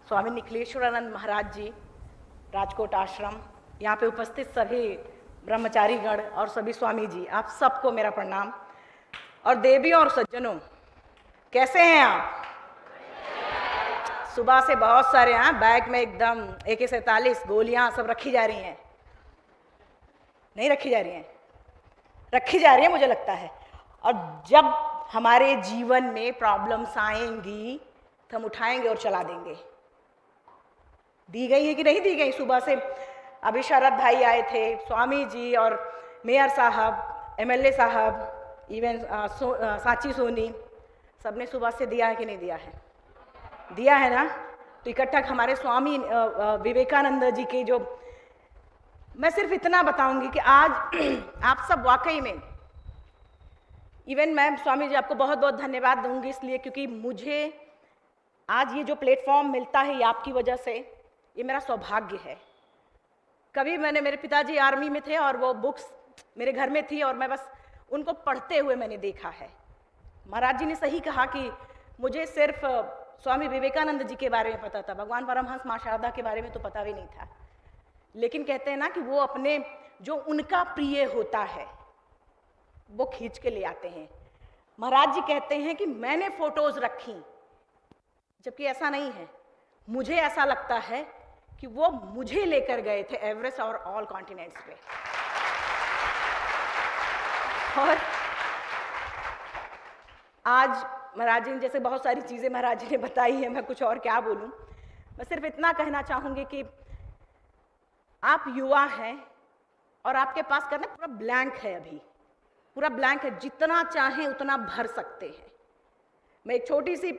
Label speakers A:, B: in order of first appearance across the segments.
A: स्वामी निखिलेश्वरानंद महाराज जी, राजकोट आश्रम, यहाँ पे उपस्थित सभी ब्रह्मचारी गण और सभी स्वामी जी, आप सबको मेरा प्रणाम। और देवियों और सज्जनों, कैसे हैं आप? सुबह से बहुत सारे बैग में एकदम AK-47 गोलियां सब रखी जा रही हैं। नहीं रखी जा रही हैं, रखी जा रही है मुझे लगता है। और जब हमारे जीवन में प्रॉब्लम्स आएंगी तो हम उठाएंगे और चला देंगे। दी गई है कि नहीं दी गई? सुबह से अभी शरद भाई आए थे, स्वामी जी और मेयर साहब, MLA साहब, इवन सांची सोनी, सबने सुबह से दिया है कि नहीं दिया है? दिया है ना। तो इकट्ठा हमारे स्वामी विवेकानंद जी के जो, मैं सिर्फ इतना बताऊंगी कि आज आप सब वाकई में, इवन मैं स्वामी जी आपको बहुत बहुत धन्यवाद दूंगी इसलिए क्योंकि मुझे आज ये जो प्लेटफॉर्म मिलता है ये आपकी वजह से, ये मेरा सौभाग्य है। कभी मेरे पिताजी आर्मी में थे और वो बुक्स मेरे घर में थी और मैं बस उनको पढ़ते हुए मैंने देखा है। महाराज जी ने सही कहा कि मुझे सिर्फ स्वामी विवेकानंद जी के बारे में पता था, भगवान परमहंस माँ शारदा के बारे में तो पता भी नहीं था। लेकिन कहते हैं ना कि वो अपने जो उनका प्रिय होता है वो खींच के ले आते हैं। महाराज जी कहते हैं कि मैंने फोटोज रखी, जबकि ऐसा नहीं है। मुझे ऐसा लगता है कि वो मुझे लेकर गए थे एवरेस्ट और ऑल कॉन्टिनेंट्स पे। और आज महाराज जी ने जैसे बहुत सारी चीजें महाराज जी ने बताई है, मैं कुछ और क्या बोलूं। मैं सिर्फ इतना कहना चाहूंगी कि आप युवा हैं और आपके पास करना पूरा ब्लैंक है, अभी पूरा ब्लैंक है, जितना चाहें उतना भर सकते हैं। मैं एक छोटी सी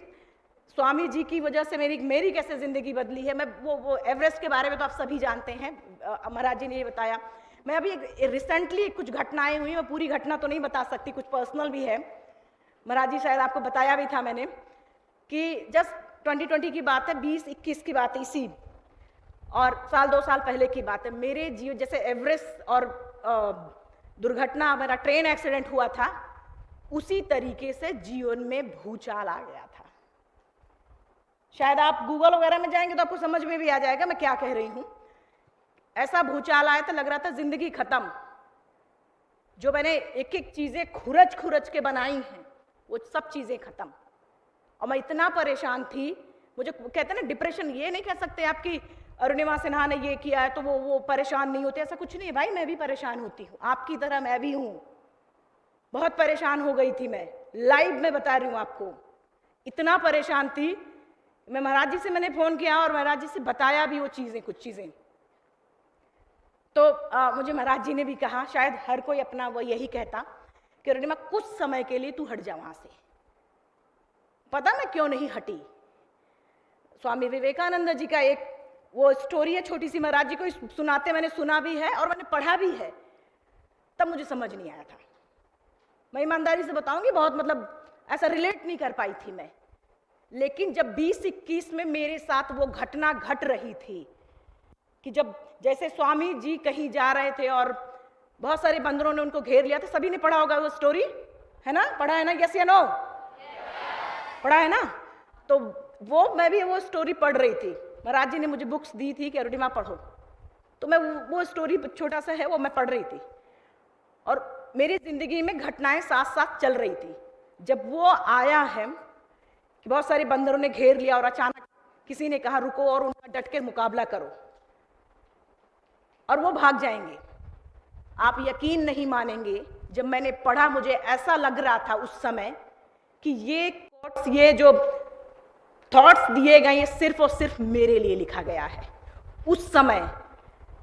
A: स्वामी जी की वजह से मेरी कैसे जिंदगी बदली है, मैं वो एवरेस्ट के बारे में तो आप सभी जानते हैं, महाराज जी ने ये बताया। मैं अभी रिसेंटली कुछ घटनाएं हुई, मैं पूरी घटना तो नहीं बता सकती, कुछ पर्सनल भी है। महाराज जी शायद आपको बताया भी था मैंने कि जस्ट 2020 की बात है, 2021 की बात है, इसी और साल 2 साल पहले की बात है। मेरे जीवन जैसे एवरेस्ट और दुर्घटना, मेरा ट्रेन एक्सीडेंट हुआ था, उसी तरीके से जीवन में भूचाल आ गया था। शायद आप गूगल वगैरह में जाएंगे तो आपको समझ में भी आ जाएगा मैं क्या कह रही हूं। ऐसा भूचाल आया था, लग रहा था जिंदगी खत्म। जो मैंने एक एक चीजें खुरच के बनाई हैं वो सब चीजें खत्म। और मैं इतना परेशान थी, मुझे कहते हैं ना डिप्रेशन, ये नहीं कह सकते आपकी अरुणिमा सिन्हा ने ये किया है तो वो परेशान नहीं होते, ऐसा कुछ नहीं है भाई। मैं भी परेशान होती हूँ, आपकी तरह मैं भी हूँ। बहुत परेशान हो गई थी मैं, लाइव में बता रही हूँ आपको, इतना परेशान थी मैं। महाराज जी से मैंने फोन किया और महाराज जी से बताया भी वो चीजें, कुछ चीजें। तो मुझे महाराज जी ने भी कहा, शायद हर कोई अपना वो यही कहता कि अरुणिमा कुछ समय के लिए तू हट जा वहां से। पता मैं क्यों नहीं हटी? स्वामी विवेकानंद जी का एक वो स्टोरी है छोटी सी, महाराज जी को सुनाते मैंने सुना भी है और मैंने पढ़ा भी है, तब मुझे समझ नहीं आया था। मैं ईमानदारी से बताऊंगी, बहुत मतलब ऐसा रिलेट नहीं कर पाई थी मैं। लेकिन जब 2021 में मेरे साथ वो घटना घट रही थी कि जब जैसे स्वामी जी कहीं जा रहे थे और बहुत सारे बंदरों ने उनको घेर लिया था, सभी ने पढ़ा होगा वो स्टोरी, है ना? पढ़ा है ना? यस या नो? पढ़ा है ना? तो वो मैं भी वो स्टोरी पढ़ रही थी। महाराज जी ने मुझे बुक्स दी थी कि अरुणिमा पढ़ो, तो मैं वो स्टोरी छोटा सा है वो मैं पढ़ रही थी। और मेरी जिंदगी में घटनाएं साथ साथ चल रही थी। जब वो आया है कि बहुत सारे बंदरों ने घेर लिया और अचानक किसी ने कहा रुको और उनका डट के मुकाबला करो और वो भाग जाएंगे। आप यकीन नहीं मानेंगे, जब मैंने पढ़ा मुझे ऐसा लग रहा था उस समय कि ये कोट्स, ये जो थॉट्स दिए गए, ये सिर्फ और सिर्फ मेरे लिए लिखा गया है। उस समय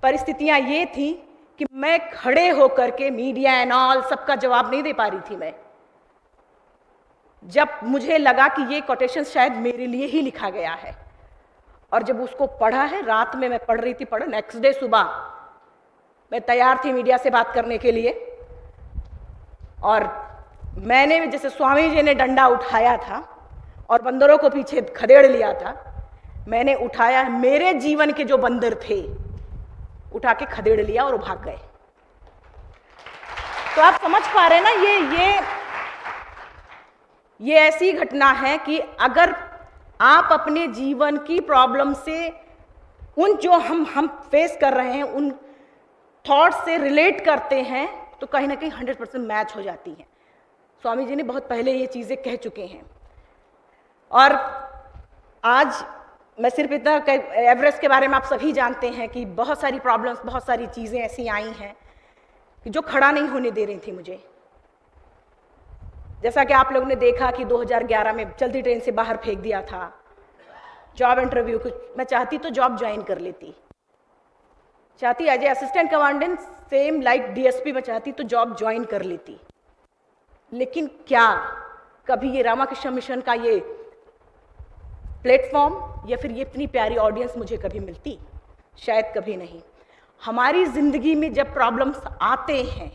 A: परिस्थितियां ये थी कि मैं खड़े होकर के मीडिया एंड ऑल सबका जवाब नहीं दे पा रही थी मैं। जब मुझे लगा कि ये कोटेशन शायद मेरे लिए ही लिखा गया है, और जब उसको पढ़ा है, रात में मैं पढ़ रही थी, पढ़ा, नेक्स्ट डे सुबह मैं तैयार थी मीडिया से बात करने के लिए। और मैंने जैसे स्वामी जी ने डंडा उठाया था और बंदरों को पीछे खदेड़ लिया था, मैंने उठाया, मेरे जीवन के जो बंदर थे उठा के खदेड़ लिया और भाग गए। तो आप समझ पा रहे हैं ना, ये ऐसी घटना है कि अगर आप अपने जीवन की प्रॉब्लम से, उन जो हम फेस कर रहे हैं, उन थॉट्स से रिलेट करते हैं तो कहीं ना कहीं 100% मैच हो जाती हैं। स्वामी जी ने बहुत पहले ये चीज़ें कह चुके हैं। और आज मैं सिर्फ इतना, एवरेस्ट के बारे में आप सभी जानते हैं कि बहुत सारी प्रॉब्लम्स, बहुत सारी चीज़ें ऐसी आई हैं कि जो खड़ा नहीं होने दे रही थी मुझे। जैसा कि आप लोगों ने देखा कि 2011 में चलती ट्रेन से बाहर फेंक दिया था। जॉब इंटरव्यू, कुछ मैं चाहती तो जॉब ज्वाइन कर लेती, चाहती as a assistant commandant, same like DSP में चाहती तो जॉब ज्वाइन कर लेती। लेकिन क्या कभी ये रामाकृष्ण मिशन का ये प्लेटफॉर्म या फिर ये इतनी प्यारी ऑडियंस मुझे कभी मिलती? शायद कभी नहीं। हमारी जिंदगी में जब प्रॉब्लम्स आते हैं,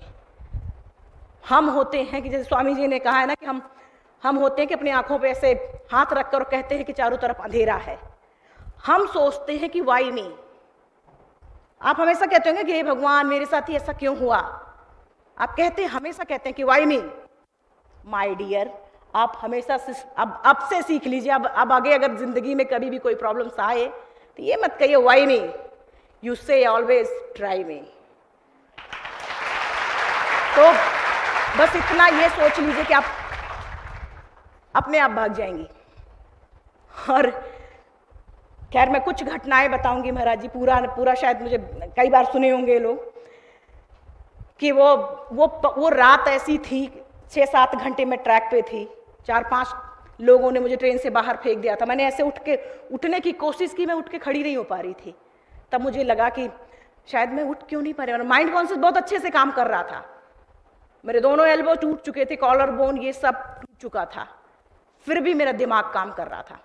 A: हम होते हैं कि जैसे स्वामी जी ने कहा है ना कि हम होते हैं कि अपनी आंखों पे ऐसे हाथ रखकर कहते हैं कि चारों तरफ अंधेरा है। हम सोचते हैं कि वाई मी। आप हमेशा कहते होंगे कि हे भगवान मेरे साथ ही ऐसा क्यों हुआ। आप हमेशा कहते हैं कि वाई मी। माय डियर, आप हमेशा अब से सीख लीजिए। अब आगे अगर जिंदगी में कभी भी कोई प्रॉब्लम्स आए तो ये मत कहिए वाई मी, यू से ऑलवेज ट्राई मी। तो बस इतना ये सोच लीजिए कि आप अपने आप भाग जाएंगी। और खैर मैं कुछ घटनाएं बताऊंगी महाराज जी, पूरा शायद मुझे कई बार सुने होंगे लोग कि वो रात ऐसी थी, 6-7 घंटे में ट्रैक पे थी, 4-5 लोगों ने मुझे ट्रेन से बाहर फेंक दिया था। मैंने ऐसे उठने की कोशिश की, मैं उठ के खड़ी नहीं हो पा रही थी। तब मुझे लगा कि शायद मैं उठ क्यों नहीं पा रही। और माइंड कॉन्शियस बहुत अच्छे से काम कर रहा था। मेरे दोनों एल्बो टूट चुके थे, कॉलर बोन ये सब टूट चुका था, फिर भी मेरा दिमाग काम कर रहा था।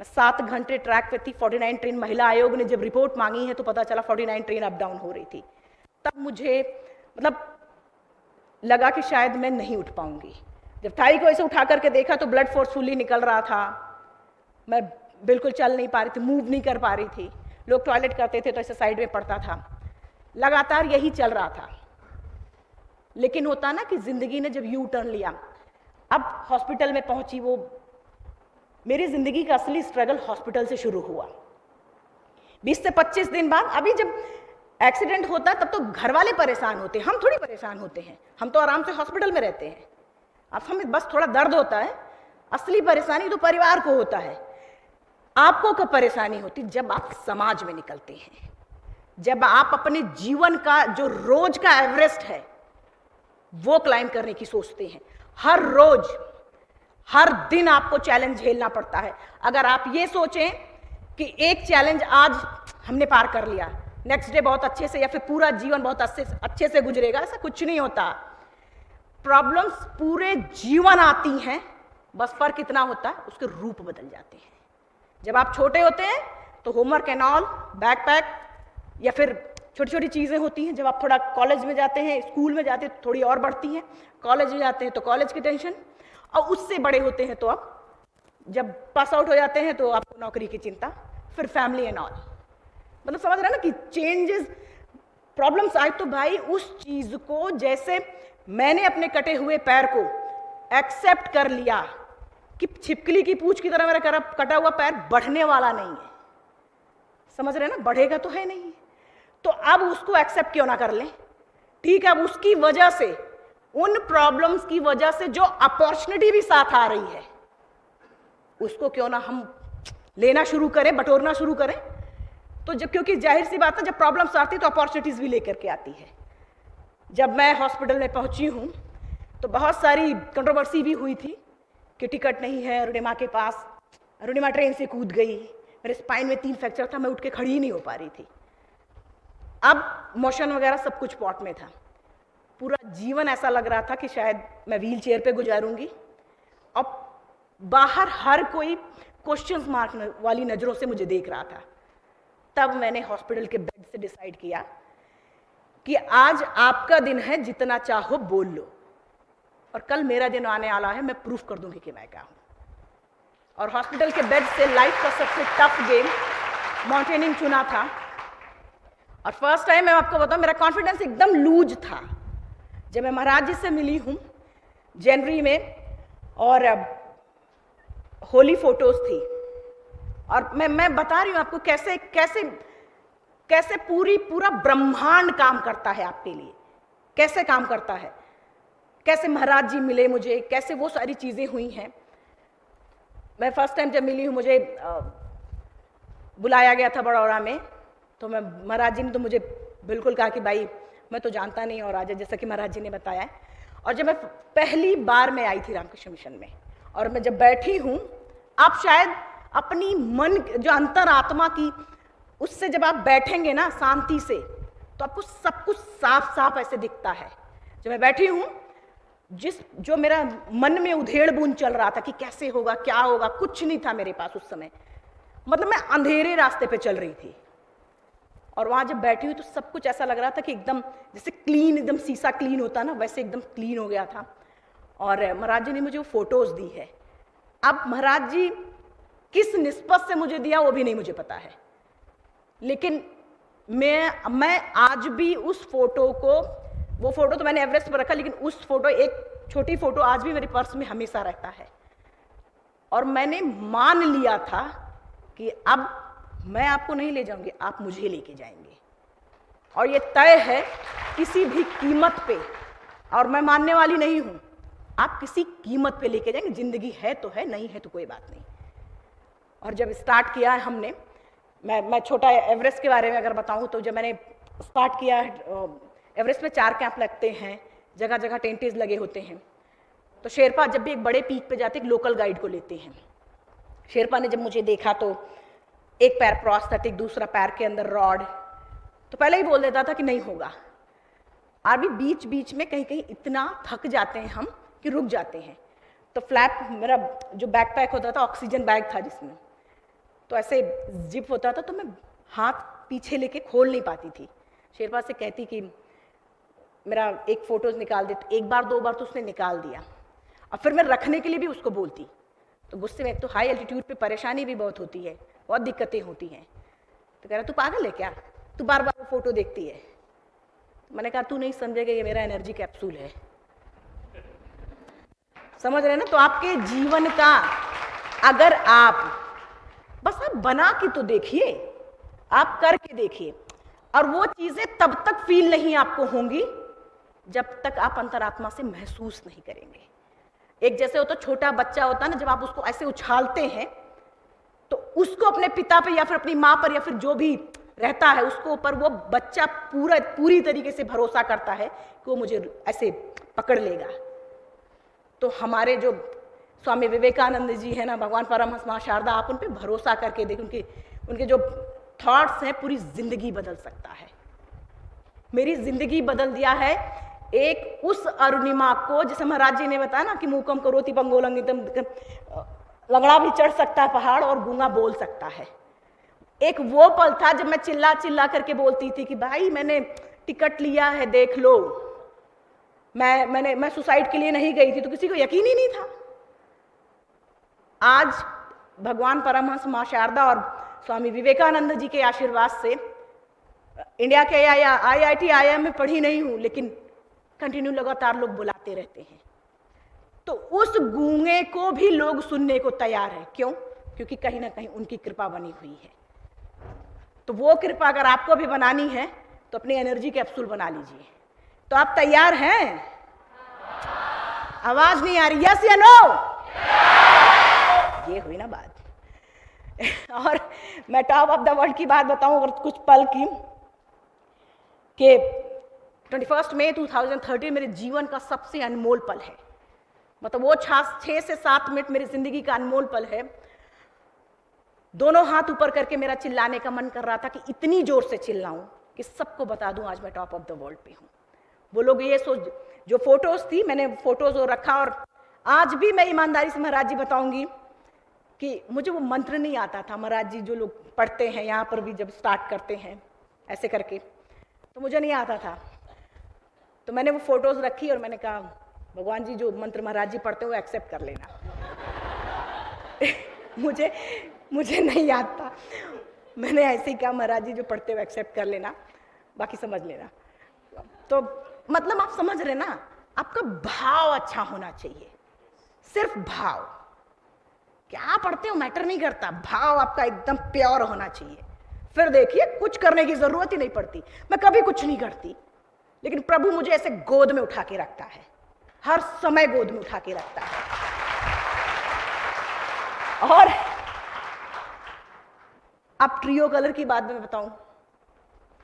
A: मैं 7 घंटे ट्रैक पे थी। 49 ट्रेन, महिला आयोग ने जब रिपोर्ट मांगी है तो पता चला 49 ट्रेन अप डाउन हो रही थी। तब मुझे लगा कि शायद मैं नहीं उठ पाऊंगी। जब थाई को ऐसे उठा करके देखा तो ब्लड फोर्सफुली निकल रहा था। मैं बिल्कुल चल नहीं पा रही थी, मूव नहीं कर पा रही थी। लोग टॉयलेट करते थे तो ऐसे साइड में पड़ता था। लगातार यही चल रहा था। लेकिन होता ना कि जिंदगी ने जब यू टर्न लिया, अब हॉस्पिटल में पहुंची, वो मेरी जिंदगी का असली स्ट्रगल हॉस्पिटल से शुरू हुआ। 20 से 25 दिन बाद, अभी जब एक्सीडेंट होता है तब तो घर वाले परेशान होते हैं, हम थोड़ी परेशान होते हैं, हम तो आराम से हॉस्पिटल में रहते हैं। अब हमें बस थोड़ा दर्द होता है, असली परेशानी तो परिवार को होता है। आपको कब परेशानी होती? जब आप समाज में निकलते हैं, जब आप अपने जीवन का जो रोज का एवरेस्ट है वो क्लाइम करने की सोचते हैं। हर रोज हर दिन आपको चैलेंज झेलना पड़ता है। अगर आप ये सोचें कि एक चैलेंज आज हमने पार कर लिया, नेक्स्ट डे बहुत अच्छे से या फिर पूरा जीवन बहुत अच्छे से गुजरेगा, ऐसा कुछ नहीं होता। प्रॉब्लम्स पूरे जीवन आती हैं, बस फर्क इतना होता है उसके रूप बदल जाते हैं। जब आप छोटे होते हैं तो होमवर्क एंड ऑल, बैकपैक या फिर छोटी छोटी चीज़ें होती हैं। जब आप थोड़ा कॉलेज में जाते हैं, स्कूल में जाते हैं तो थोड़ी और बढ़ती हैं। कॉलेज में जाते हैं तो कॉलेज की टेंशन, और उससे बड़े होते हैं तो आप जब पास आउट हो जाते हैं तो आपको नौकरी की चिंता, फिर फैमिली एंड ऑल। मतलब समझ रहे हैं ना कि चेंजेस, प्रॉब्लम्स आए तो भाई उस चीज को, जैसे मैंने अपने कटे हुए पैर को एक्सेप्ट कर लिया कि छिपकली की पूंछ की तरह मेरा कटा हुआ पैर बढ़ने वाला नहीं है, समझ रहे हैं ना, बढ़ेगा तो है नहीं, तो अब उसको एक्सेप्ट क्यों ना कर लें। ठीक है, अब उसकी वजह से, उन प्रॉब्लम्स की वजह से जो अपॉर्चुनिटी भी साथ आ रही है उसको क्यों ना हम लेना शुरू करें, बटोरना शुरू करें। तो जब, क्योंकि जाहिर सी बात है जब प्रॉब्लम्स आती है तो अपॉर्चुनिटीज भी लेकर के आती है। जब मैं हॉस्पिटल में पहुंची हूं तो बहुत सारी कंट्रोवर्सी भी हुई थी कि टिकट नहीं है अरुणिमा के पास, अरुणिमा ट्रेन से कूद गई, मेरे स्पाइन में 3 फ्रैक्चर था, मैं उठ के खड़ी ही नहीं हो पा रही थी। अब मोशन वगैरह सब कुछ पॉट में था। पूरा जीवन ऐसा लग रहा था कि शायद मैं व्हील चेयर पे गुजारूंगी, और बाहर हर कोई क्वेश्चंस मार्क वाली नजरों से मुझे देख रहा था। तब मैंने हॉस्पिटल के बेड से डिसाइड किया कि आज आपका दिन है, जितना चाहो बोल लो, और कल मेरा दिन आने वाला है, मैं प्रूफ कर दूंगी कि मैं क्या हूं। और हॉस्पिटल के बेड से लाइफ का सबसे टफ गेम माउंटेनिंग चुना था। और फर्स्ट टाइम मैं आपको बताऊं, मेरा कॉन्फिडेंस एकदम लूज था। जब मैं महाराज जी से मिली हूं जनवरी में, और होली फोटोज थी, और मैं बता रही हूं आपको कैसे कैसे कैसे पूरा ब्रह्मांड काम करता है आपके लिए, कैसे काम करता है, कैसे महाराज जी मिले मुझे, कैसे वो सारी चीजें हुई हैं। मैं फर्स्ट टाइम जब मिली हूँ, मुझे बुलाया गया था बड़ौरा में, तो मैं महाराज जी ने तो मुझे बिल्कुल कहा कि भाई मैं तो जानता नहीं और आजा, जैसा कि महाराज जी ने बताया है। और जब मैं पहली बार मैं आई थी रामकृष्ण मिशन में, और मैं जब बैठी हूँ, आप शायद अपनी मन जो अंतर आत्मा की, उससे जब आप बैठेंगे ना शांति से, तो आपको सब कुछ साफ साफ ऐसे दिखता है। जब मैं बैठी हूँ, जो मेरा मन में उधेड़ बुन चल रहा था कि कैसे होगा क्या होगा, कुछ नहीं था मेरे पास उस समय, मतलब मैं अंधेरे रास्ते पे चल रही थी। और वहां जब बैठी हुई तो सब कुछ ऐसा लग रहा था कि एकदम जैसे क्लीन, एकदम शीशा क्लीन होता ना, वैसे एकदम क्लीन हो गया था। और महाराज जी ने मुझे वो फोटोज दी है। अब महाराज जी किस निस्बत से मुझे दिया वो भी नहीं मुझे पता है, लेकिन मैं आज भी उस फोटो को, वो फोटो तो मैंने एवरेस्ट पर रखा, लेकिन उस फोटो, एक छोटी फोटो आज भी मेरे पर्स में हमेशा रहता है। और मैंने मान लिया था कि अब मैं आपको नहीं ले जाऊंगी, आप मुझे लेके जाएंगे, और ये तय है किसी भी कीमत पे, और मैं मानने वाली नहीं हूं, आप किसी कीमत पे लेके जाएंगे। जिंदगी है तो है, नहीं है तो कोई बात नहीं। और जब स्टार्ट किया है हमने, मैं छोटा एवरेस्ट के बारे में अगर बताऊं तो, जब मैंने स्टार्ट किया एवरेस्ट में 4 कैंप लगते हैं, जगह जगह टेंटेज लगे होते हैं। तो शेरपा जब भी एक बड़े पीक पे जाते, एक लोकल गाइड को लेते हैं। शेरपा ने जब मुझे देखा तो एक पैर प्रोस्थेटिक, दूसरा पैर के अंदर रॉड, तो पहले ही बोल देता था कि नहीं होगा। और भी बीच बीच में कहीं कहीं इतना थक जाते हैं हम कि रुक जाते हैं। तो फ्लैप, मेरा जो बैकपैक होता था, ऑक्सीजन बैग था जिसमें, तो ऐसे जिप होता था, तो मैं हाथ पीछे लेके खोल नहीं पाती थी। शेरपा से कहती कि मेरा एक फोटोज निकाल दे, तो एक बार 2 बार तो उसने निकाल दिया, और फिर मैं रखने के लिए भी उसको बोलती, तो गुस्से में, एक तो हाई एल्टीट्यूड पे परेशानी भी बहुत होती है, बहुत दिक्कतें होती हैं। तो कह रहा तू पागल है क्या, तू बार बार वो फोटो देखती है। तो मैंने कहा तू नहीं समझेगा, ये मेरा एनर्जी कैप्सूल है, समझ रहे ना। तो आपके जीवन का अगर आप बस आप बना के तो देखिए, आप करके देखिए, और वो चीजें तब तक फील नहीं आपको होंगी जब तक आप अंतरात्मा से महसूस नहीं करेंगे। एक जैसे हो तो छोटा बच्चा होता है ना, जब आप उसको ऐसे उछालते हैं तो उसको अपने पिता पे या फिर अपनी माँ पर या फिर जो भी रहता है उसको ऊपर, वो बच्चा पूरी तरीके से भरोसा करता है कि वो मुझे ऐसे पकड़ लेगा। तो हमारे जो स्वामी विवेकानंद जी है ना, भगवान परमहंस मां शारदा, आप उन पे भरोसा करके देखिए, उनके जो थॉट्स हैं पूरी जिंदगी बदल सकता है। मेरी जिंदगी बदल दिया है एक उस अरुणिमा को, जैसे महाराज जी ने बताया ना कि मूकम करोति पंगोलंघितम, लंगड़ा भी चढ़ सकता है पहाड़ और गूंगा बोल सकता है। एक वो पल था जब मैं चिल्ला चिल्ला करके बोलती थी कि भाई मैंने टिकट लिया है, देख लो, मैं सुसाइड के लिए नहीं गई थी, तो किसी को यकीन ही नहीं था। आज भगवान परमहंस मां शारदा और स्वामी विवेकानंद जी के आशीर्वाद से इंडिया के IIT IIM में पढ़ी नहीं हूं, लेकिन कंटिन्यू लगातार लोग बुलाते रहते हैं। तो उस गूंगे को भी लोग सुनने को तैयार है। क्यों? क्योंकि कहीं ना कहीं उनकी कृपा बनी हुई है। तो वो कृपा अगर आपको भी बनानी है तो अपनी एनर्जी कैप्सूल बना लीजिए। तो आप तैयार हैं? आवाज नहीं आ रही, यस या नो? ये हुई ना बात। और मैं टॉप ऑफ द वर्ल्ड की बात बताऊं अगर कुछ पल की, कि 21 मई 2013 मेरे जीवन का सबसे अनमोल पल है। मतलब वो 6 से 7 मिनट मेरी जिंदगी का अनमोल पल है। दोनों हाथ ऊपर करके मेरा चिल्लाने का मन कर रहा था कि इतनी जोर से चिल्लाऊं कि सबको बता दूं आज मैं टॉप ऑफ द वर्ल्ड पे हूं। वो लोग ये सोच, जो फोटोज थी, मैंने फोटोज रखा, और आज भी मैं ईमानदारी से महाराज जी बताऊंगी कि मुझे वो मंत्र नहीं आता था। महाराज जी जो लोग पढ़ते हैं यहाँ पर भी जब स्टार्ट करते हैं ऐसे करके, तो मुझे नहीं आता था। तो मैंने वो फोटोज रखी और मैंने कहा भगवान जी जो मंत्र महाराज जी पढ़ते हैं वो एक्सेप्ट कर लेना। मुझे नहीं आता। मैंने ऐसे ही कहा महाराज जी जो पढ़ते हो एक्सेप्ट कर लेना, बाकी समझ लेना। तो मतलब आप समझ रहे ना, आपका भाव अच्छा होना चाहिए, सिर्फ भाव। क्या पढ़ते हो मैटर नहीं करता, भाव आपका एकदम प्योर होना चाहिए। फिर देखिए कुछ करने की जरूरत ही नहीं पड़ती। मैं कभी कुछ नहीं करती, लेकिन प्रभु मुझे ऐसे गोद में उठा के रखता है, हर समय गोद में उठा के रखता है। और अब ट्रियो कलर की बात मैं बताऊं,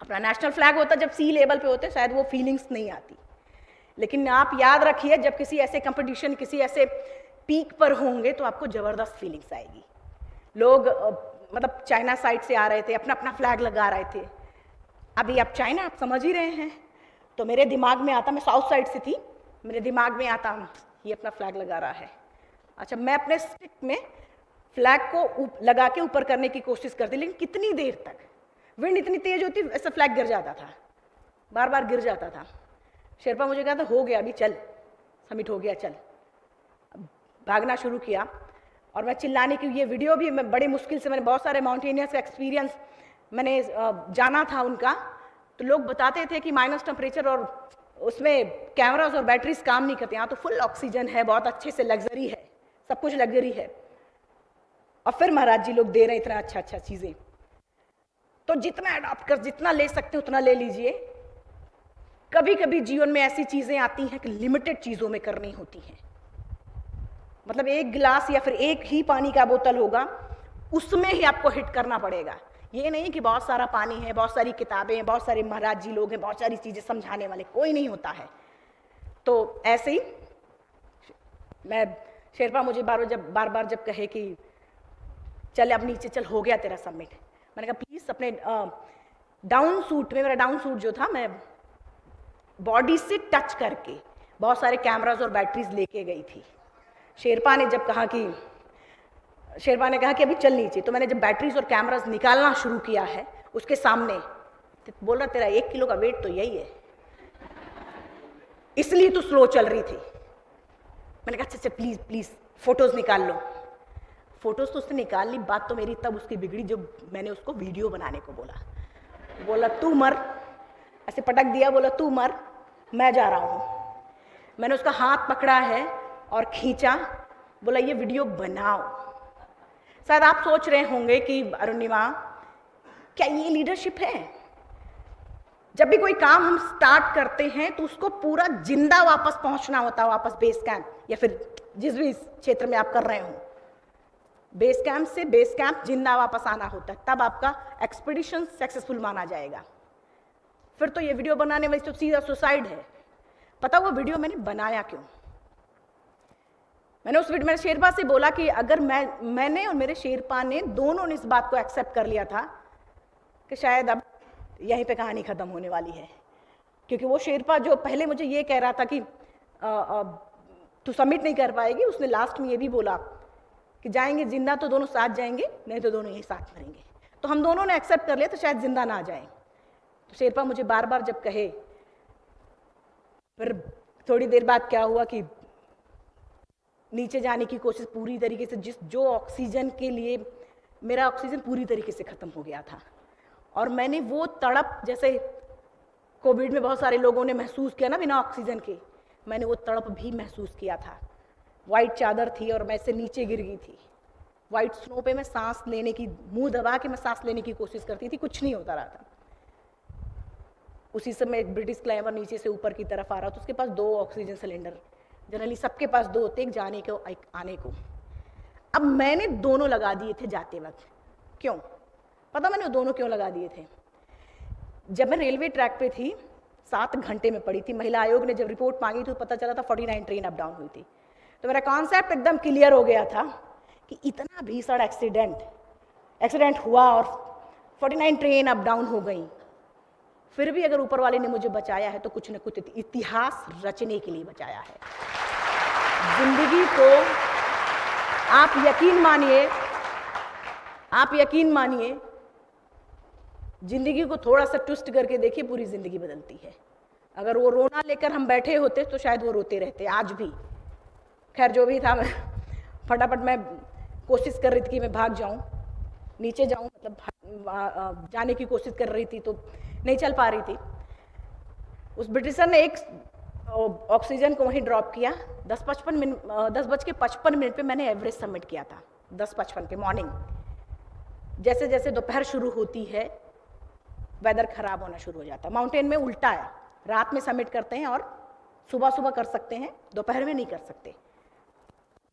A: अपना नेशनल फ्लैग होता जब सी लेवल पे होते, शायद वो फीलिंग्स नहीं आती, लेकिन आप याद रखिए जब किसी ऐसे कंपटीशन, किसी ऐसे पीक पर होंगे तो आपको जबरदस्त फीलिंग्स आएगी। लोग मतलब चाइना साइड से आ रहे थे, अपना अपना फ्लैग लगा रहे थे। अभी आप चाइना आप समझ ही रहे हैं, तो मेरे दिमाग में आता, मैं साउथ साइड से थी, मेरे दिमाग में आता ये अपना फ्लैग लगा रहा है। अच्छा, मैं अपने स्टिक में फ्लैग को लगा के ऊपर करने की कोशिश करती, लेकिन कितनी देर तक, विंड इतनी तेज होती ऐसा फ्लैग गिर जाता था, बार बार गिर जाता था। शेरपा मुझे कहता हो गया अभी चल, समिट हो गया चल। भागना शुरू किया और मैं चिल्लाने की, ये वीडियो भी मैं बड़े मुश्किल से, मैंने बहुत सारे माउंटेनियर्स का एक्सपीरियंस मैंने जाना था उनका, तो लोग बताते थे कि माइनस टेम्परेचर और उसमें कैमरास और बैटरीज काम नहीं करते। यहाँ तो फुल ऑक्सीजन है, बहुत अच्छे से लग्जरी है, सब कुछ लग्जरी है, और फिर महाराज जी लोग दे रहे हैं इतना अच्छा अच्छा चीजें। तो जितना अडॉप्ट कर, जितना ले सकते उतना ले लीजिए। कभी कभी जीवन में ऐसी चीजें आती हैं कि लिमिटेड चीजों में करनी होती हैं। मतलब एक गिलास या फिर एक ही पानी का बोतल होगा, उसमें ही आपको हिट करना पड़ेगा। ये नहीं कि बहुत सारा पानी है, बहुत सारी किताबें हैं, बहुत सारे महाराज जी लोग हैं, बहुत सारी चीजें समझाने वाले, कोई नहीं होता है। तो ऐसे ही मैं, शेरपा मुझे बार बार जब कहे कि चल अब नीचे चल, हो गया तेरा सबमिट, मैंने कहा प्लीज अपने डाउन सूट में, मेरा डाउन सूट जो था, मैं बॉडी से टच करके बहुत सारे कैमराज और बैटरीज लेके गई थी। शेरपा ने जब कहा कि, शेरपा ने कहा कि अभी चल नीचे, तो मैंने जब बैटरीज और कैमराज निकालना शुरू किया है उसके सामने, तो बोल रहा तेरा 1 किलो का वेट तो यही है, इसलिए तो स्लो चल रही थी। मैंने कहा अच्छा प्लीज प्लीज फोटोज निकाल लो। फोटोज तो उसने निकाल ली, बात तो मेरी तब उसकी बिगड़ी जब मैंने उसको वीडियो बनाने को बोला। बोला तू मर, ऐसे पटक दिया, बोला तू मर, मैं जा रहा हूँ। मैंने उसका हाथ पकड़ा है और खींचा, बोला ये वीडियो बनाओ। शायद आप सोच रहे होंगे कि अरुणिमा क्या ये लीडरशिप है? जब भी कोई काम हम स्टार्ट करते हैं तो उसको पूरा जिंदा वापस पहुंचना होता है, वापस बेस कैंप, या फिर जिस भी क्षेत्र में आप कर रहे हो, बेस कैंप से बेस कैंप जिंदा वापस आना होता है, तब आपका एक्सपीडिशन सक्सेसफुल माना जाएगा। फिर तो ये वीडियो बनाने में तो सीधा सुसाइड है। पता वो वीडियो मैंने बनाया क्यों? मैंने उस वीडियो में शेरपा से बोला कि अगर मैंने और मेरे शेरपा ने दोनों ने इस बात को एक्सेप्ट कर लिया था कि शायद अब यहीं पे कहानी खत्म होने वाली है, क्योंकि वो शेरपा जो पहले मुझे ये कह रहा था कि तू सबमिट नहीं कर पाएगी, उसने लास्ट में ये भी बोला कि जाएंगे जिंदा तो दोनों साथ जाएंगे, नहीं तो दोनों यहीं साथ मरेंगे। तो हम दोनों ने एक्सेप्ट कर लिया तो शायद जिंदा ना जाए। तो शेरपा मुझे बार बार जब कहे, फिर थोड़ी देर बाद क्या हुआ कि नीचे जाने की कोशिश पूरी तरीके से, जो ऑक्सीजन के लिए मेरा ऑक्सीजन पूरी तरीके से खत्म हो गया था, और मैंने वो तड़प, जैसे कोविड में बहुत सारे लोगों ने महसूस किया ना बिना ऑक्सीजन के, मैंने वो तड़प भी महसूस किया था। वाइट चादर थी और मैं इससे नीचे गिर गई थी। वाइट स्नो पे मैं सांस लेने की, मुंह दबा के मैं सांस लेने की कोशिश करती थी, कुछ नहीं होता रहा था। उसी समय एक ब्रिटिश क्लाइंबर नीचे से ऊपर की तरफ आ रहा था, उसके पास 2 ऑक्सीजन सिलेंडर, जनरली सबके पास 2 होते, एक जाने को एक आने को। अब मैंने दोनों लगा दिए थे जाते वक्त। क्यों पता मैंने दोनों क्यों लगा दिए थे? जब मैं रेलवे ट्रैक पे थी, 7 घंटे में पड़ी थी, महिला आयोग ने जब रिपोर्ट मांगी तो पता चला था 49 ट्रेन अप डाउन हुई थी। तो मेरा कॉन्सेप्ट एकदम क्लियर हो गया था कि इतना भीषण एक्सीडेंट हुआ और 49 ट्रेन अप डाउन हो गई, फिर भी अगर ऊपर वाले ने मुझे बचाया है तो कुछ न कुछ इतिहास रचने के लिए बचाया है। जिंदगी को आप यकीन मानिए, जिंदगी को थोड़ा सा ट्विस्ट करके देखिए, पूरी जिंदगी बदलती है। अगर वो रोना लेकर हम बैठे होते तो शायद वो रोते रहते आज भी। खैर जो भी था, मैं फटाफट मैं कोशिश कर रही थी कि मैं भाग जाऊं, नीचे जाऊं, मतलब जाने की कोशिश कर रही थी तो नहीं चल पा रही थी। उस ब्रिटिशर ने एक ऑक्सीजन को वहीं ड्रॉप किया। 10:55 पे मैंने एवरेस्ट सबमिट किया था। 10:55 पे मॉर्निंग। जैसे जैसे दोपहर शुरू होती है वेदर खराब होना शुरू हो जाता है। माउंटेन में उल्टा है, रात में सबमिट करते हैं और सुबह सुबह कर सकते हैं, दोपहर में नहीं कर सकते।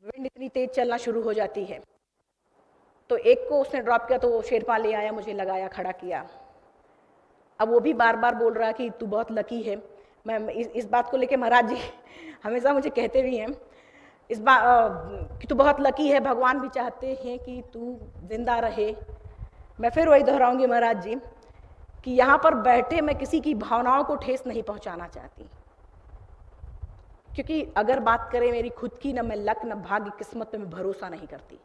A: विंड इतनी तेज चलना शुरू हो जाती है। तो एक को उसने ड्रॉप किया तो वो शेरपा ले आया, मुझे लगाया, खड़ा किया। अब वो भी बार बार बोल रहा कि तू बहुत लकी है। मैं इस बात को लेके महाराज जी हमेशा मुझे कहते भी हैं इस बात कि तू बहुत लकी है, भगवान भी चाहते हैं कि तू जिंदा रहे। मैं फिर वही दोहराऊंगी महाराज जी कि यहाँ पर बैठे मैं किसी की भावनाओं को ठेस नहीं पहुंचाना चाहती, क्योंकि अगर बात करें मेरी खुद की, ना मैं लक न भाग्य किस्मत पे मैं भरोसा नहीं करती,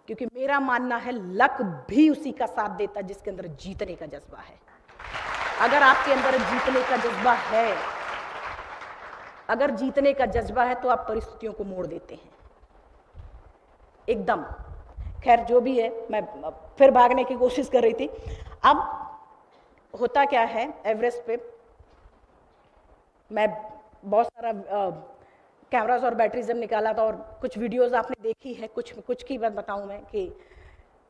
A: क्योंकि मेरा मानना है लक भी उसी का साथ देता जिसके अंदर जीतने का जज्बा है। अगर आपके अंदर जीतने का जज्बा है, अगर जीतने का जज्बा है तो आप परिस्थितियों को मोड़ देते हैं एकदम। खैर जो भी है, मैं फिर भागने की कोशिश कर रही थी। अब होता क्या है, एवरेस्ट पे मैं बहुत सारा कैमरास और बैटरी जब निकाला था और कुछ वीडियोस आपने देखी है, कुछ की बात बताऊं मैं कि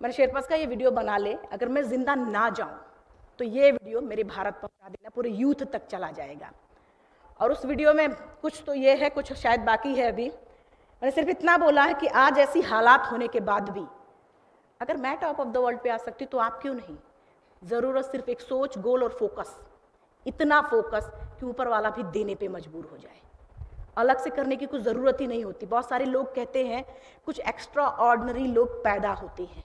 A: मैंने शेरपास का ये वीडियो बना ले, अगर मैं जिंदा ना जाऊं तो ये वीडियो मेरे भारत पहुंचा देना, पूरे यूथ तक चला जाएगा। और उस वीडियो में कुछ तो ये है, कुछ शायद बाकी है। अभी मैंने सिर्फ इतना बोला है कि आज ऐसी हालात होने के बाद भी अगर मैं टॉप ऑफ द वर्ल्ड पे आ सकती तो आप क्यों नहीं। ज़रूरत सिर्फ एक सोच, गोल और फोकस, इतना फोकस कि ऊपर वाला भी देने पे मजबूर हो जाए। अलग से करने की कुछ ज़रूरत ही नहीं होती। बहुत सारे लोग कहते हैं कुछ एक्स्ट्रा ऑर्डिनरी लोग पैदा होते हैं,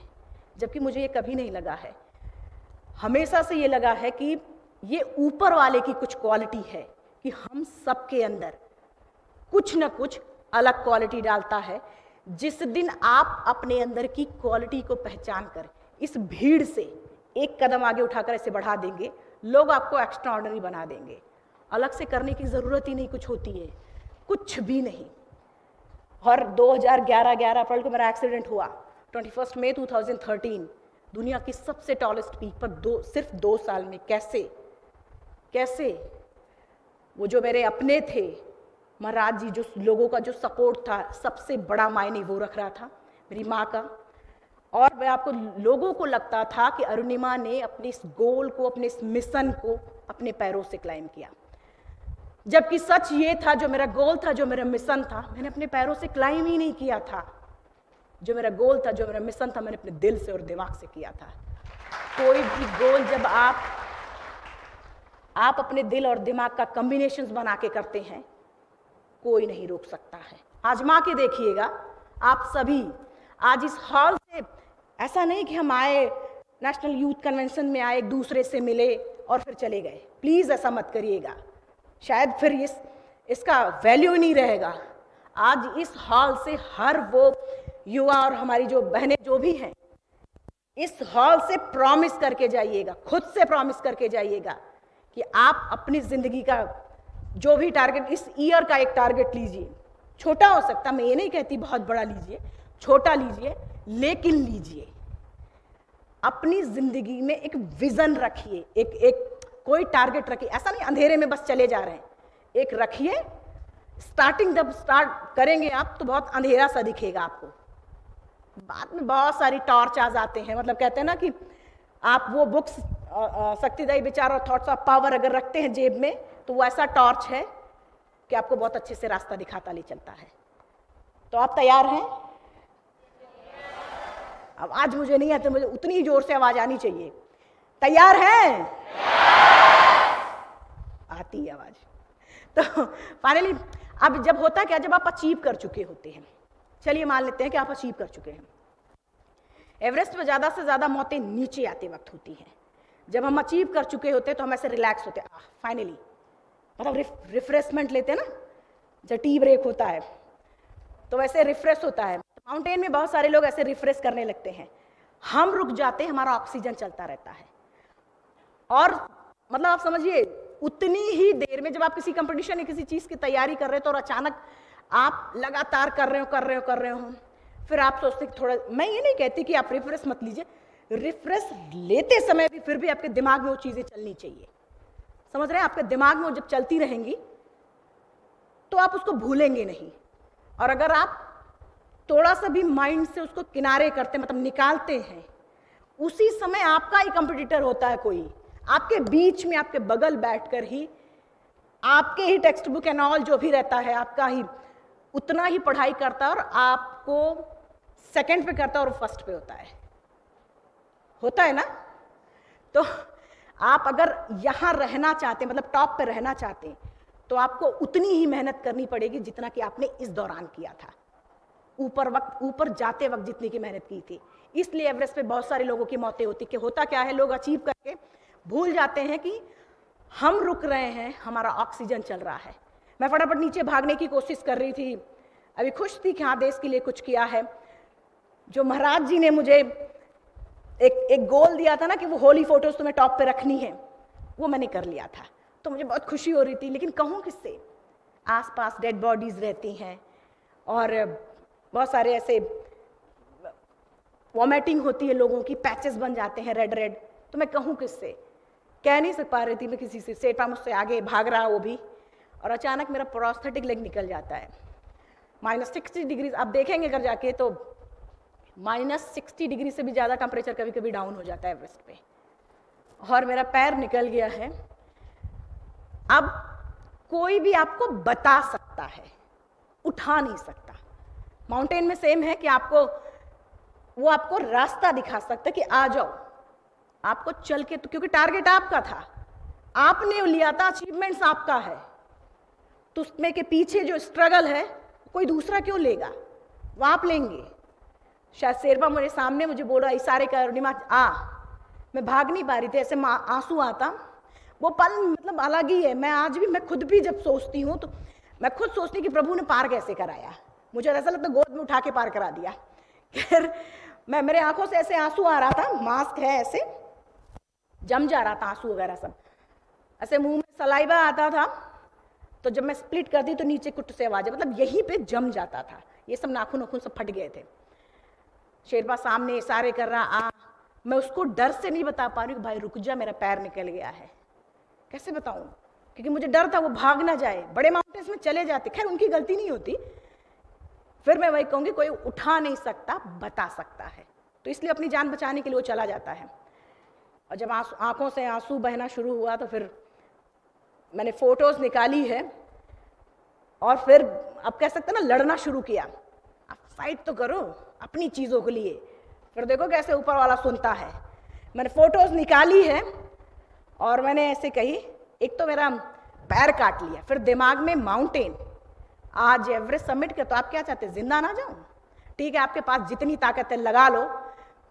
A: जबकि मुझे ये कभी नहीं लगा है। हमेशा से ये लगा है कि ये ऊपर वाले की कुछ क्वालिटी है कि हम सबके अंदर कुछ न कुछ अलग क्वालिटी डालता है। जिस दिन आप अपने अंदर की क्वालिटी को पहचान कर इस भीड़ से एक कदम आगे उठाकर इसे बढ़ा देंगे, लोग आपको एक्स्ट्रा ऑर्डिनरी बना देंगे। अलग से करने की ज़रूरत ही नहीं कुछ होती है, कुछ भी नहीं। और 2011 अप्रैल को मेरा एक्सीडेंट हुआ, 21 मई 2013, दुनिया की सबसे टॉलेस्ट पीक पर सिर्फ 2 साल में। कैसे वो जो मेरे अपने थे, महाराज जी, जो लोगों का जो सपोर्ट था, सबसे बड़ा मायने वो रख रहा था, मेरी माँ का। और मैं आपको, लोगों को लगता था कि अरुणिमा ने अपने इस गोल को, अपने इस मिशन को अपने पैरों से क्लाइम किया, जबकि सच ये था, जो मेरा गोल था, जो मेरा मिशन था, मैंने अपने पैरों से क्लाइम ही नहीं किया था। जो मेरा गोल था, जो मेरा मिशन था, मैंने अपने दिल से और दिमाग से किया था। कोई भी गोल जब आप अपने दिल और दिमाग का कॉम्बिनेशंस बना के करते हैं, कोई नहीं रोक सकता है। आजमा के देखिएगा आप सभी। आज इस हॉल से ऐसा नहीं कि हम आए, नेशनल यूथ कन्वेंशन में आए, एक दूसरे से मिले और फिर चले गए। प्लीज़ ऐसा मत करिएगा, शायद फिर इसका वैल्यू ही नहीं रहेगा। आज इस हॉल से हर वो युवा और हमारी जो बहनें जो भी हैं, इस हॉल से प्रॉमिस करके जाइएगा, खुद से प्रॉमिस करके जाइएगा कि आप अपनी जिंदगी का जो भी टारगेट, इस ईयर का एक टारगेट लीजिए। छोटा हो सकता, मैं ये नहीं कहती बहुत बड़ा लीजिए, छोटा लीजिए, लेकिन लीजिए। अपनी जिंदगी में एक विजन रखिए, एक कोई टारगेट रखिए। ऐसा नहीं अंधेरे में बस चले जा रहे हैं, एक रखिए। स्टार्टिंग जब स्टार्ट करेंगे आप तो बहुत अंधेरा सा दिखेगा आपको, बाद में बहुत सारी टॉर्च आ जाते हैं। मतलब कहते हैं ना कि आप वो बुक्स शक्तिदायी विचार और थॉट्स ऑफ पावर अगर रखते हैं जेब में, तो वो ऐसा टॉर्च है कि आपको बहुत अच्छे से रास्ता दिखाता ले चलता है। तो आप तैयार हैं? आवाज मुझे नहीं आती, मुझे उतनी जोर से आवाज आनी चाहिए। तैयार हैं? आती है आवाज। तो फाइनली अब जब होता क्या, जब आप अचीव कर चुके होते हैं, चलिए मान लेते हैं कि आप अचीव कर चुके हैं। एवरेस्ट में ज़्यादा से ज़्यादा मौतें नीचे आते वक्त होती हैं। जब हम अचीव कर चुके होते हैं तो हम ऐसे रिलैक्स होते हैं, फाइनली, मतलब रिफ्रेशमेंट लेते हैं ना, जब टी ब्रेक होता है तो वैसे रिफ्रेश होता है। माउंटेन में बहुत सारे लोग ऐसे रिफ्रेश करने लगते हैं, हम रुक जाते हैं, हमारा ऑक्सीजन चलता रहता है। और मतलब आप समझिए, उतनी ही देर में जब आप किसी कंपटीशन या किसी चीज़ की तैयारी कर रहे हो तो और अचानक आप लगातार कर रहे हो, फिर आप सोचते कि थोड़ा, मैं ये नहीं कहती कि आप रिफ्रेश मत लीजिए, रिफ्रेश लेते समय भी फिर भी आपके दिमाग में वो चीज़ें चलनी चाहिए। समझ रहे हैं? आपके दिमाग में वो जब चलती रहेंगी तो आप उसको भूलेंगे नहीं। और अगर आप थोड़ा सा भी माइंड से उसको किनारे करते, मतलब निकालते हैं, उसी समय आपका ही कंपटीटर होता है कोई, आपके बीच में, आपके बगल बैठकर ही, आपके ही टेक्स्ट बुक एंड ऑल जो भी रहता है, आपका ही उतना ही पढ़ाई करता है और आपको सेकंड पे करता है और फर्स्ट पे होता है ना। तो आप अगर यहाँ रहना चाहते हैं, मतलब टॉप पे रहना चाहते हैं, तो आपको उतनी ही मेहनत करनी पड़ेगी जितना कि आपने इस दौरान किया था, ऊपर जाते वक्त जितनी की मेहनत की थी। इसलिए एवरेस्ट पे बहुत सारे लोगों की मौतें होती, कि होता क्या है, लोग अचीव करके भूल जाते हैं कि हम रुक रहे हैं, हमारा ऑक्सीजन चल रहा है। मैं फटाफट नीचे भागने की कोशिश कर रही थी, अभी खुश थी कि हाँ देश के लिए कुछ किया है। जो महाराज जी ने मुझे एक गोल दिया था ना कि वो होली फोटोज तुम्हें टॉप पे रखनी है, वो मैंने कर लिया था, तो मुझे बहुत खुशी हो रही थी। लेकिन कहूँ किससे, आसपास डेड बॉडीज रहती हैं और बहुत सारे ऐसे वॉमिटिंग होती है लोगों की, पैचेस बन जाते हैं रेड रेड, तो मैं कहूँ किससे, कह नहीं सक पा रही थी मैं किसी से। शेरपा मुझसे आगे भाग रहा वो भी, और अचानक मेरा प्रोस्थेटिक लेग निकल जाता है। -60 डिग्री आप देखेंगे अगर जाके, तो -60 डिग्री से भी ज़्यादा टेम्परेचर कभी कभी डाउन हो जाता है एवरेस्ट पे, और मेरा पैर निकल गया है। अब कोई भी आपको बता सकता है, उठा नहीं सकता। माउंटेन में सेम है कि वो आपको रास्ता दिखा सकता है कि आ जाओ, आपको चल के, तो क्योंकि टारगेट आपका था, आपने लिया था, अचीवमेंट्स आपका है, तो उसमें के पीछे जो स्ट्रगल है कोई दूसरा क्यों लेगा, वो आप लेंगे। शायद शेरपा मेरे सामने मुझे बोल रहा, इशारे कर, अरुणिमा आ, मैं भाग नहीं पा रही थी, ऐसे आंसू आता। वो पल मतलब अलग ही है। मैं आज भी, मैं खुद भी जब सोचती हूँ तो मैं खुद सोचती कि प्रभु ने पार कैसे कराया, मुझे ऐसा लगता गोद में उठा के पार करा दिया। फिर मेरे आंखों से ऐसे आंसू आ रहा था, मास्क है ऐसे जम जा रहा था आंसू वगैरह सब, ऐसे मुंह में सलाइवा आता था, तो जब मैं स्प्लिट करती तो नीचे कुट से आवाज, मतलब यहीं पे जम जाता था, ये सब नाखून नाखून सब फट गए थे। शेरपा सामने इशारे कर रहा, आ, मैं उसको डर से नहीं बता पा रही हूँ भाई रुक जा, मेरा पैर निकल गया है। कैसे बताऊं, क्योंकि मुझे डर था वो भाग ना जाए, बड़े माउंटेन्स में चले जाते, खैर उनकी गलती नहीं होती। फिर मैं वही कहूंगी, कोई उठा नहीं सकता, बता सकता है, तो इसलिए अपनी जान बचाने के लिए वो चला जाता है। और जब आंखों से आंसू बहना शुरू हुआ तो फिर मैंने फोटोज निकाली है, और फिर अब कह सकते ना लड़ना शुरू किया, आप फाइट तो करो अपनी चीज़ों के लिए। फिर देखो कैसे ऊपर वाला सुनता है। मैंने फोटोज निकाली है और मैंने ऐसे कही, एक तो मेरा पैर काट लिया, फिर दिमाग में माउंटेन, आज एवरेस्ट समिट के, तो आप क्या चाहते हैं, जिंदा ना जाऊं? ठीक है, आपके पास जितनी ताकत है लगा लो,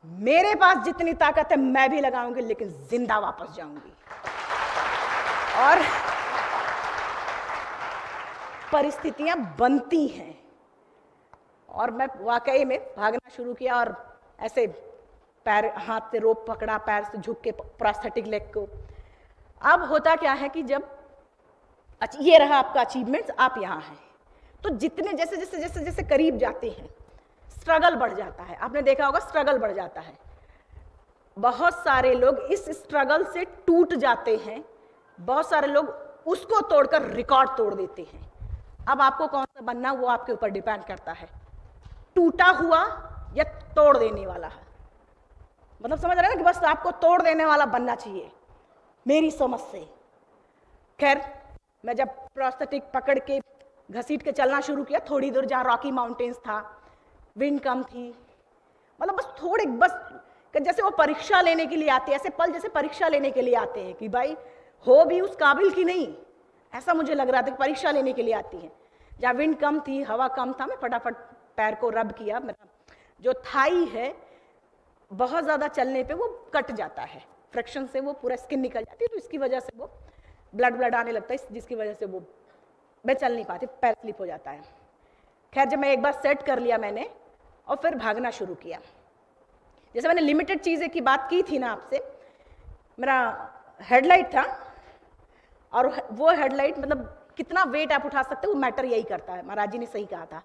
A: मेरे पास जितनी ताकत है मैं भी लगाऊंगी, लेकिन जिंदा वापस जाऊंगी। और परिस्थितियां बनती हैं, और मैं वाकई में भागना शुरू किया, और ऐसे पैर, हाथ से रोप पकड़ा, पैर से झुक के प्रोस्थेटिक लेग को। अब होता क्या है कि जब ये रहा आपका अचीवमेंट्स, आप यहाँ हैं, तो जितने जैसे जैसे जैसे जैसे करीब जाते हैं स्ट्रगल बढ़ जाता है। आपने देखा होगा स्ट्रगल बढ़ जाता है, बहुत सारे लोग इस स्ट्रगल से टूट जाते हैं, बहुत सारे लोग उसको तोड़कर रिकॉर्ड तोड़ देते हैं। अब आपको कौन सा बनना, वो आपके ऊपर डिपेंड करता है, टूटा हुआ या तोड़ देने वाला है। मतलब समझ रहे हैं ना, कि बस आपको तोड़ देने वाला बनना चाहिए मेरी समझ से। खैर, मैं जब प्रोस्थेटिक पकड़ के घसीट के चलना शुरू किया, थोड़ी दूर जहाँ रॉकी माउंटेन्स था, विंड कम थी, मतलब बस थोड़े, बस जैसे वो परीक्षा लेने के लिए आते हैं, ऐसे पल जैसे परीक्षा लेने के लिए आते हैं कि भाई हो भी उस काबिल की नहीं, ऐसा मुझे लग रहा था कि परीक्षा लेने के लिए आती हैं। जहाँ विंड कम थी, हवा कम था, मैं फटाफट पैर को रब किया। मेरा जो थाई है बहुत ज़्यादा चलने पे वो कट जाता है, फ्रिक्शन से वो पूरा स्किन निकल जाती है, तो इसकी वजह से वो ब्लड आने लगता है, जिसकी वजह से वो मैं चल नहीं पाती, पैर स्लिप हो जाता है। खैर, जब मैं एक बार सेट कर लिया मैंने, और फिर भागना शुरू किया। जैसे मैंने लिमिटेड चीज़ें की बात की थी ना आपसे, मेरा हेडलाइट था, और वो हेडलाइट मतलब कितना वेट आप उठा सकते हो वो मैटर यही करता है, महाराज जी ने सही कहा था।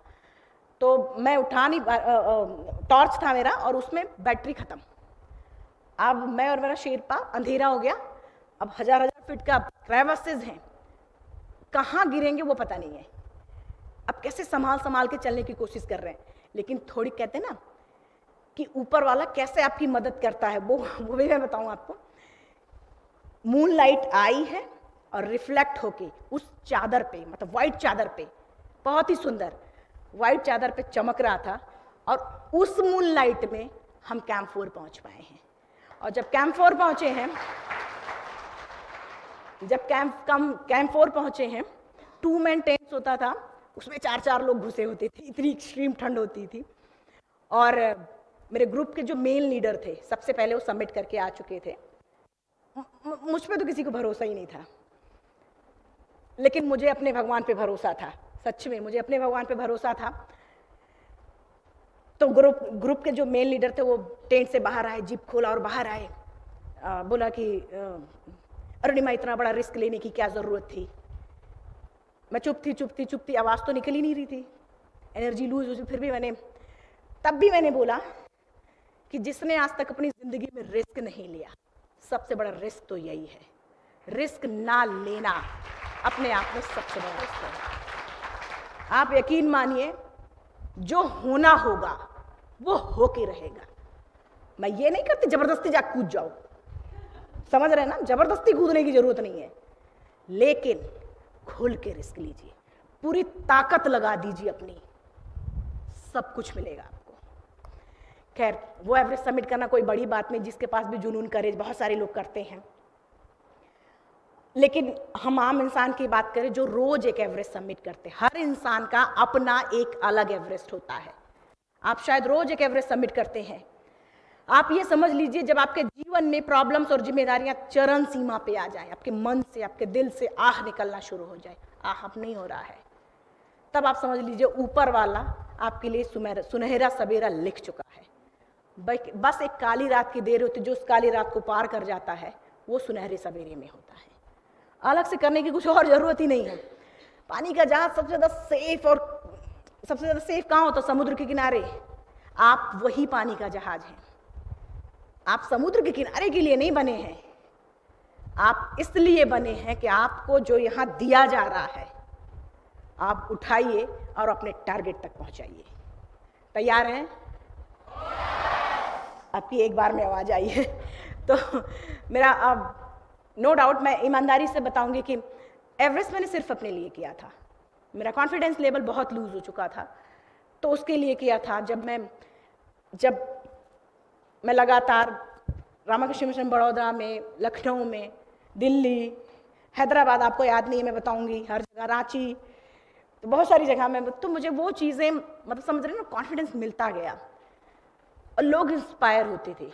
A: तो मैं उठा नहीं, टॉर्च था मेरा और उसमें बैटरी खत्म। अब मैं और मेरा शेरपा, अंधेरा हो गया, अब हजार फीट का क्रेवसेस हैं, कहाँ गिरेंगे वो पता नहीं है। अब कैसे संभाल के चलने की कोशिश कर रहे हैं। लेकिन थोड़ी कहते हैं ना कि ऊपर वाला कैसे आपकी मदद करता है, वो भी मैं बताऊं आपको। मून लाइट आई है और रिफ्लेक्ट होके उस चादर पे, मतलब व्हाइट चादर पे, बहुत ही सुंदर व्हाइट चादर पे चमक रहा था, और उस मून लाइट में हम कैंप 4 पहुंच पाए हैं। और जब कैंप 4 पहुंचे हैं, जब कैंप 4 पहुंचे हैं, 2 मैन टेंट्स होता था, उसमें 4-4 लोग घुसे होते थे, इतनी एक्सट्रीम ठंड होती थी। और मेरे ग्रुप के जो मेन लीडर थे, सबसे पहले वो सबमिट करके आ चुके थे। मुझ पे तो किसी को भरोसा ही नहीं था, लेकिन मुझे अपने भगवान पे भरोसा था। सच में मुझे अपने भगवान पे भरोसा था। तो ग्रुप के जो मेन लीडर थे वो टेंट से बाहर आए, जीप खोला और बाहर आए। बोला कि अरुणिमा, इतना बड़ा रिस्क लेने की क्या ज़रूरत थी। मैं चुप थी, आवाज़ तो निकल ही नहीं रही थी, एनर्जी लूज हो। फिर भी तब भी मैंने बोला कि जिसने आज तक अपनी ज़िंदगी में रिस्क नहीं लिया, सबसे बड़ा रिस्क तो यही है। रिस्क ना लेना अपने आप में सबसे बड़ा रिस्क है। आप यकीन मानिए, जो होना होगा वो होके रहेगा। मैं ये नहीं करती जबरदस्ती जा कूद जाओ, समझ रहे हैं ना, जबरदस्ती कूदने की जरूरत नहीं है, लेकिन खुल के रिस्क लीजिए, पूरी ताकत लगा दीजिए अपनी, सब कुछ मिलेगा आपको। खैर, वो एवरेस्ट सबमिट करना कोई बड़ी बात नहीं, जिसके पास भी जुनून, करेज, बहुत सारे लोग करते हैं। लेकिन हम आम इंसान की बात करें जो रोज एक एवरेस्ट सबमिट करते हैं, हर इंसान का अपना एक अलग एवरेस्ट होता है। आप शायद रोज एक एवरेस्ट सबमिट करते हैं। आप ये समझ लीजिए, जब आपके जीवन में प्रॉब्लम्स और जिम्मेदारियां चरम सीमा पे आ जाए, आपके मन से, आपके दिल से आह निकलना शुरू हो जाए, आह अब नहीं हो रहा है, तब आप समझ लीजिए ऊपर वाला आपके लिए सुनहरा सवेरा लिख चुका है। बस एक काली रात की देर होती, जो उस काली रात को पार कर जाता है वो सुनहरे सवेरे में होता है। अलग से करने की कुछ और जरूरत ही नहीं है। पानी का जहाज सबसे ज़्यादा सेफ, और सबसे ज़्यादा सेफ कहाँ होता है? समुद्र के किनारे। आप वही पानी का जहाज हैं। आप समुद्र के किनारे के लिए नहीं बने हैं, आप इसलिए बने हैं कि आपको जो यहाँ दिया जा रहा है आप उठाइए और अपने टारगेट तक पहुंचाइए। तैयार हैं? आपकी एक बार में आवाज आई है। तो मेरा अब नो डाउट, मैं ईमानदारी से बताऊंगी कि एवरेस्ट मैंने सिर्फ अपने लिए किया था। मेरा कॉन्फिडेंस लेवल बहुत लूज हो चुका था, तो उसके लिए किया था। जब मैं लगातार रामाकृष्ण मिशन बड़ौदा में, लखनऊ में, दिल्ली, हैदराबाद, आपको याद नहीं है मैं बताऊंगी, हर जगह, रांची, तो बहुत सारी जगह में, तो मुझे वो चीज़ें, मतलब समझ रहे ना, कॉन्फिडेंस मिलता गया और लोग इंस्पायर होते थे।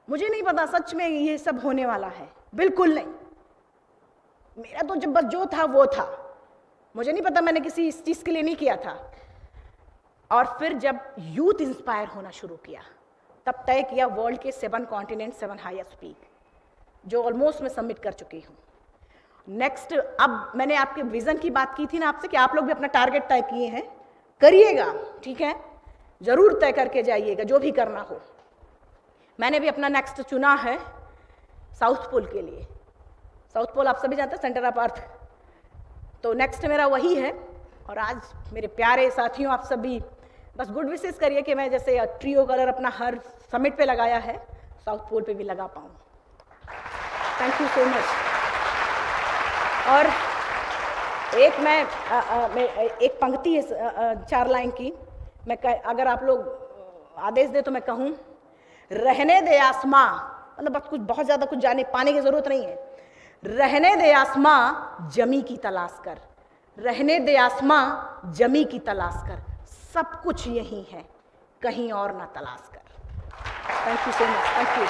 A: मुझे नहीं पता सच में ये सब होने वाला है, बिल्कुल नहीं। मेरा तो जब बस जो था वो था, मुझे नहीं पता, मैंने किसी इस चीज़ के लिए नहीं किया था। और फिर जब यूथ इंस्पायर होना शुरू किया, तब तय किया वर्ल्ड के 7 कॉन्टिनेंट, 7 हाईएस्ट पीक, जो ऑलमोस्ट मैं सबमिट कर चुकी हूँ। नेक्स्ट, अब मैंने आपके विजन की बात की थी ना आपसे, कि आप लोग भी अपना टारगेट तय किए हैं, करिएगा, ठीक है, जरूर तय करके जाइएगा जो भी करना हो। मैंने भी अपना नेक्स्ट चुना है साउथ पोल के लिए। साउथ पोल आप सभी जानते हैं, सेंटर ऑफ अर्थ, तो नेक्स्ट मेरा वही है। और आज मेरे प्यारे साथियों, आप सभी बस गुड विशेस करिए कि मैं जैसे ट्रियो कलर अपना हर समिट पे लगाया है, साउथ पोल पे भी लगा पाऊँ। Thank you so much. और एक पंक्ति है 4 लाइन की, अगर आप लोग आदेश दे तो मैं कहूँ, रहने दे आसमां, मतलब बस कुछ बहुत ज़्यादा कुछ जाने पाने की ज़रूरत नहीं है। रहने दे आसमां जमी की तलाश कर, रहने दे आसमां जमी की तलाश कर, सब कुछ यही है, कहीं और ना तलाश कर। Thank you so much, thank you.